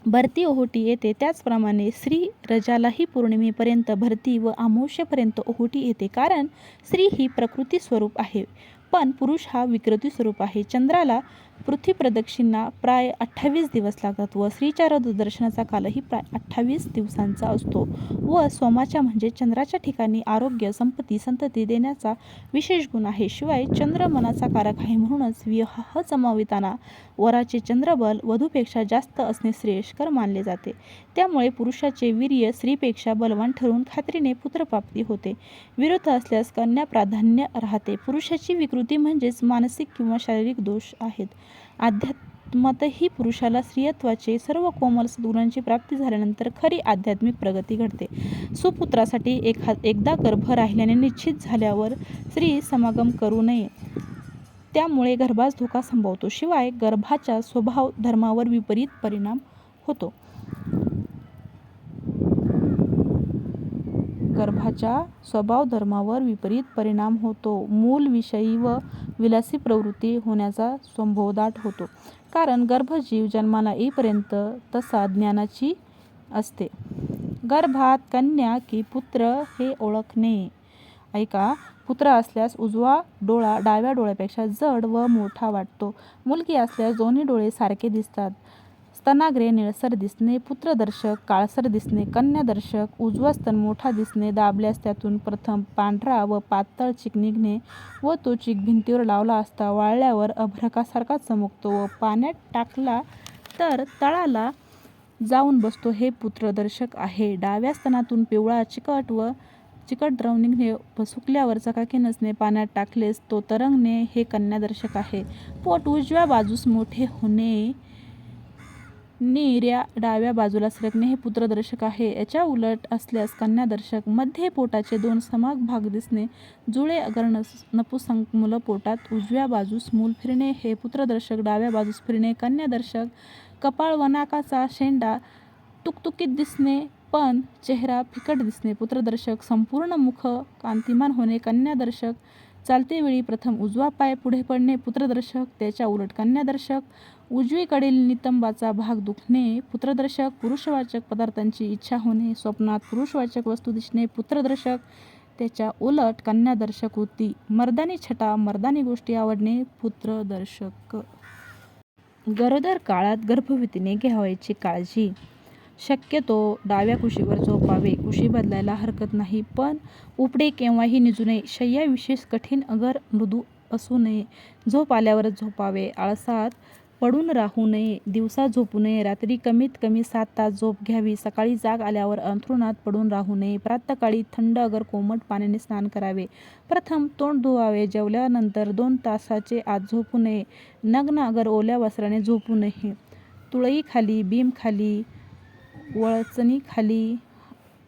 भरती ओहोटी येते, त्याचप्रमाणे स्त्री रजालाही पौर्णिमेपर्यंत भरती व अमावास्येपर्यंत ओहोटी येते. कारण स्त्री ही प्रकृती स्वरूप आहे, पण पुरुष हा विकृती स्वरूप आहे. चंद्राला पृथ्वी प्रदक्षिणा प्राय 28 दिवस लागतात व स्त्रीच्या रजोदर्शनाचा कालही प्राय 28 दिवसांचा असतो व सोमाच्या म्हणजे चंद्राच्या ठिकाणी आरोग्य, संपत्ती, संतती देण्याचा विशेष गुण आहे. शिवाय चंद्र मनाचा कारक आहे, म्हणूनच विवाह जमविताना वराचे चंद्रबल वधूपेक्षा जास्त असणे श्रेयस्कर मानले जाते. त्यामुळे पुरुषाचे वीर्य स्त्रीपेक्षा बलवान ठरून खात्रीने पुत्रप्राप्ती होते. विरुद्ध असल्यास कन्या प्राधान्य राहते. पुरुषाची विकृती म्हणजेच मानसिक किंवा शारीरिक दोष आहेत. अध्यात्मातही पुरुषाला स्त्रीत्वाचे सर्व कोमल सद्गुणांची प्राप्ती झाल्यानंतर खरी आध्यात्मिक प्रगती घडते. सुपुत्रासाठी एकदा गर्भ राहिल्याने निश्चित झाल्यावर स्त्री समागम करू नये, त्यामुळे गर्भास धोका संभवतो. शिवाय गर्भाच्या स्वभाव धर्मावर विपरीत परिणाम होतो. मूलविषयी व विलासी प्रवृत्ती होण्याचा संभव दाट होतो. कारण गर्भजीव जन्माला येईपर्यंत तसा ज्ञानाची असते. गर्भात कन्या की पुत्र हे ओळखणे. ऐका, पुत्र असल्यास उजवा डोळा डाव्या डोळ्यापेक्षा जड व मोठा वाटतो. मुलगी असल्यास दोन्ही डोळे सारखे दिसतात. स्तनाग्रे निळसर दिसणे, पुत्रदर्शक काळसर दिसणे. कन्यादर्शक उजवा स्तन मोठा दिसणे, दाबल्यास त्यातून प्रथम पांढरा व पातळ चीक निघणे व तो चीक भिंतीवर लावला असता वाळल्यावर अभ्रकासारखा चमकतो व पाण्यात टाकला तर तळाला जाऊन बसतो, हे पुत्रदर्शक आहे. डाव्या स्तनातून पिवळा चिकट द्रव निघणे व सुकल्यावर चकाकी नसणे, पाण्यात टाकलेस तो तरंगणे, हे कन्यादर्शक आहे. पोट उजव्या बाजूस मोठे होणे, नीऱ्या डाव्या बाजूला सरकणे, हे पुत्रदर्शक आहे. याच्या उलट असल्यास कन्यादर्शक. मध्ये पोटाचे दोन समान भाग दिसणे, जुळे अगर नपुंसक मूल पोटात उजव्या बाजूस मूल फिरणे, हे पुत्रदर्शक. डाव्या बाजूस फिरणे कन्यादर्शक. कपाळ व नाकाचा शेंडा तुकतुकीत दिसणे पण चेहरा फिकट दिसणे, पुत्रदर्शक. संपूर्ण मुख कांतिमान होणे कन्यादर्शक. चालतेवेळी प्रथम उजवा पाय पुढे पडणे, पुत्रदर्शक. त्याच्या उलट कन्यादर्शक. उजवीकडील नितंबाचा भाग दुखणे, पुत्रदर्शक. पुरुषवाचक पदार्थांची इच्छा होणे, स्वप्नात पुरुषवाचक वस्तू दिसणे, पुत्रदर्शक. त्याच्या उलट कन्यादर्शक वृत्ती. मर्दानी छटा, मर्दानी गोष्टी आवडणे, पुत्रदर्शक. गरोदर काळात गर्भवतीने घ्यावयाची काळजी. शक्यतो डाव्या कुशीवर झोपावे. कुशी बदलायला हरकत नाही, पण उपडे केव्हाही निजू नये. शय्या विशेष कठीण अगर मृदू असू नये. झोप आल्यावरच झोपावे. आळसात पडून राहू नये. दिवसा झोपू नये. रात्री कमीत कमी 7 तास झोप घ्यावी. सकाळी जाग आल्यावर अंथरुणात पडून राहू नये. प्रातःकाळी थंड अगर कोमट पाण्याने स्नान करावे. प्रथम तोंड धुवावे. जेवल्यानंतर 2 तासाचे आत झोपू नये. नग्न अगर ओल्या वस्त्राने झोपू नये. तुळईखाली, बीमखाली, वळचणीखाली,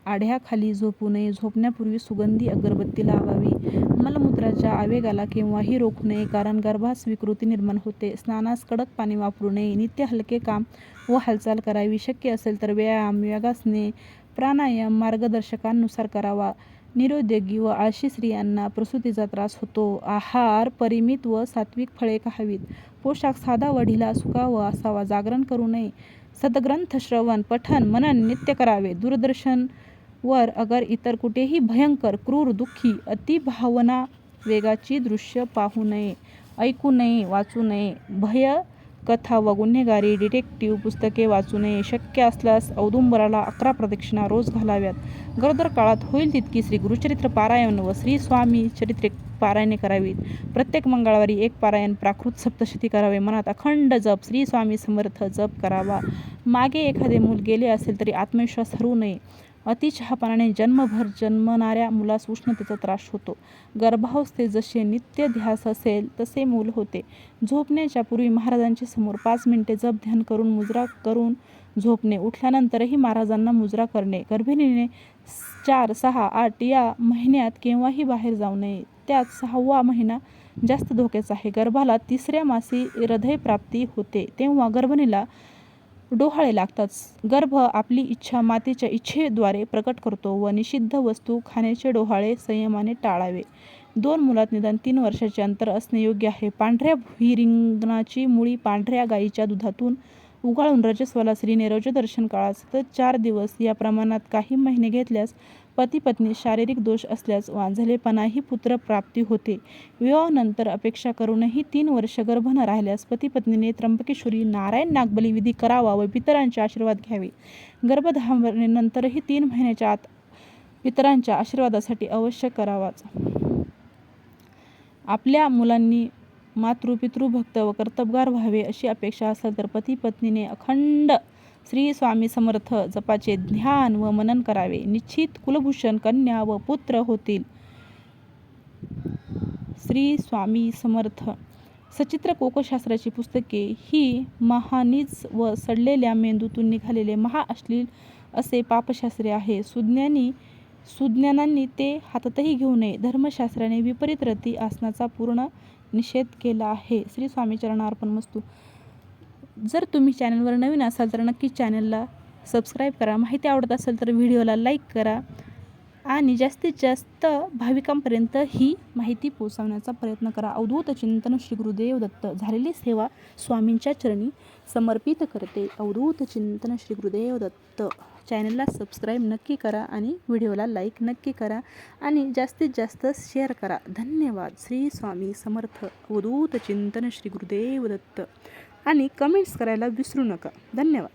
आढ्याखाली झोपू नये. झोपण्यापूर्वी सुगंधी अगरबत्ती लावावी. मलमूत्राच्या आवेगाला केव्हाही रोखू नये, कारण गर्भास विकृती निर्माण होते. स्नानास कडक पाणी वापरू नये. नित्य हलके काम व हालचाल करावी. शक्य असेल तर व्यायाम, योगासने, प्राणायाम मार्गदर्शकांनुसार करावा. निरुद्योगी व आळशी स्त्रियांना प्रसूतीचा त्रास होतो. आहार परिमित व सात्विक फळे खावीत. पोशाख साधा व ढिला सुकावा असावा. जागरण करू नये. सद्ग्रंथ श्रवण पठन मनन नित्य करावे. दूरदर्शनवर अगर इतर कुठेही भयंकर क्रूर दुःखी अतिभावना वेगाची दृश्य पाहू नये, ऐकू नये, वाचू नये. भय कथा व गुन्हेगारी डिटेक्टिव्ह पुस्तके वाचू नये. शक्य असल्यास औदुंबराला 11 प्रदक्षिणा रोज घालाव्यात. गरोदर काळात होईल तितकी श्री गुरुचरित्र पारायण व श्री स्वामी चरित्रे पारायणे करावीत. प्रत्येक मंगळवारी एक पारायण प्राकृत सप्तशती करावे. मनात अखंड जप श्री स्वामी समर्थ जप करावा. मागे एखादे मूल गेले असेल तरी आत्मविश्वास हरवू नये. अति चहापानाने जन्मभर जन्मणाऱ्या मुलास उष्णतेचा त्रास होतो. गर्भावस्थेत जसे नित्य ध्यास असेल तसे मूल होते. झोपण्याच्या पूर्वी महाराजांच्या समोर 5 मिनिटे जप ध्यान करून मुजरा करून झोपणे. उठल्यानंतरही महाराजांना मुजरा करणे. गर्भिणीने 4, 6, 8 या महिन्यात केव्हाही बाहेर जाऊ नये. त्यात 6वा महिना जास्त धोक्याचा आहे. गर्भाला 3ऱ्या मासी हृदयप्राप्ती होते तेव्हा गर्भिणीला डोहाळे लागतात. गर्भ आपली इच्छा मातेच्या इच्छेद्वारे प्रकट करतो व निषिद्ध वस्तू खाण्याचे डोहाळे संयमाने टाळावे. 2 मुलात निदान 3 वर्षाचे अंतर असणे योग्य आहे. पांढऱ्या भुईरिंगणाची मुळी पांढऱ्या गायीच्या दुधातून उगाळून रजस्वला स्त्रीने रजोदर्शन काळात सतत 4 दिवस या प्रमाणात काही महिने घेतल्यास पती पत्नी शारीरिक दोष असल्यास वांझलेपणाही पुत्रप्राप्ती होते. विवाहानंतर अपेक्षा करूनही 3 वर्ष गर्भ न राहिल्यास पती पत्नीने त्र्यंबकेश्वरी नारायण नागबली विधी करावा व पितरांचे आशीर्वाद घ्यावे. गर्भधारणेनंतरही 3 महिन्याच्या आत पितरांच्या आशीर्वादासाठी अवश्य करावाच. आपल्या मुलांनी मातृपितृभक्त व कर्तबगार व्हावे अशी अपेक्षा असेल तर पती पत्नीने अखंड श्री स्वामी समर्थ जपाचे ध्यान व मनन करावे. निश्चित कुलभूषण कन्या व पुत्र होतील. श्री स्वामी समर्थ. सचित्र कोकशास्त्राची पुस्तके ही महानीच व सडलेल्या मेंदूतून निघालेले महाअश्लील असे पापशास्त्रे आहे. सुज्ञानांनी ते हातातही घेऊ नये. धर्मशास्त्राने विपरीत रती आसनाचा पूर्ण निषेध केला आहे. श्री स्वामी चरणार्पणमस्तु. जर तुम्ही चॅनलवर नवीन असाल तर नक्कीच चॅनलला सबस्क्राईब करा. माहिती आवडत असेल तर व्हिडिओला लाईक करा आणि जास्तीत जास्त भाविकांपर्यंत ही माहिती पोहोचवण्याचा प्रयत्न करा. अवधूत चिंतन श्री गुरुदेव दत्त. झालेली सेवा स्वामींच्या चरणी समर्पित करते. अवधूत चिंतन श्री गुरुदेव दत्त. चॅनलला सबस्क्राईब नक्की करा आणि व्हिडिओला लाईक नक्की करा आणि जास्तीत जास्त शेअर करा. धन्यवाद. श्री स्वामी समर्थ. अवधूत चिंतन श्री गुरुदेव दत्त आणि कमेंट्स करायला विसरू नका. धन्यवाद.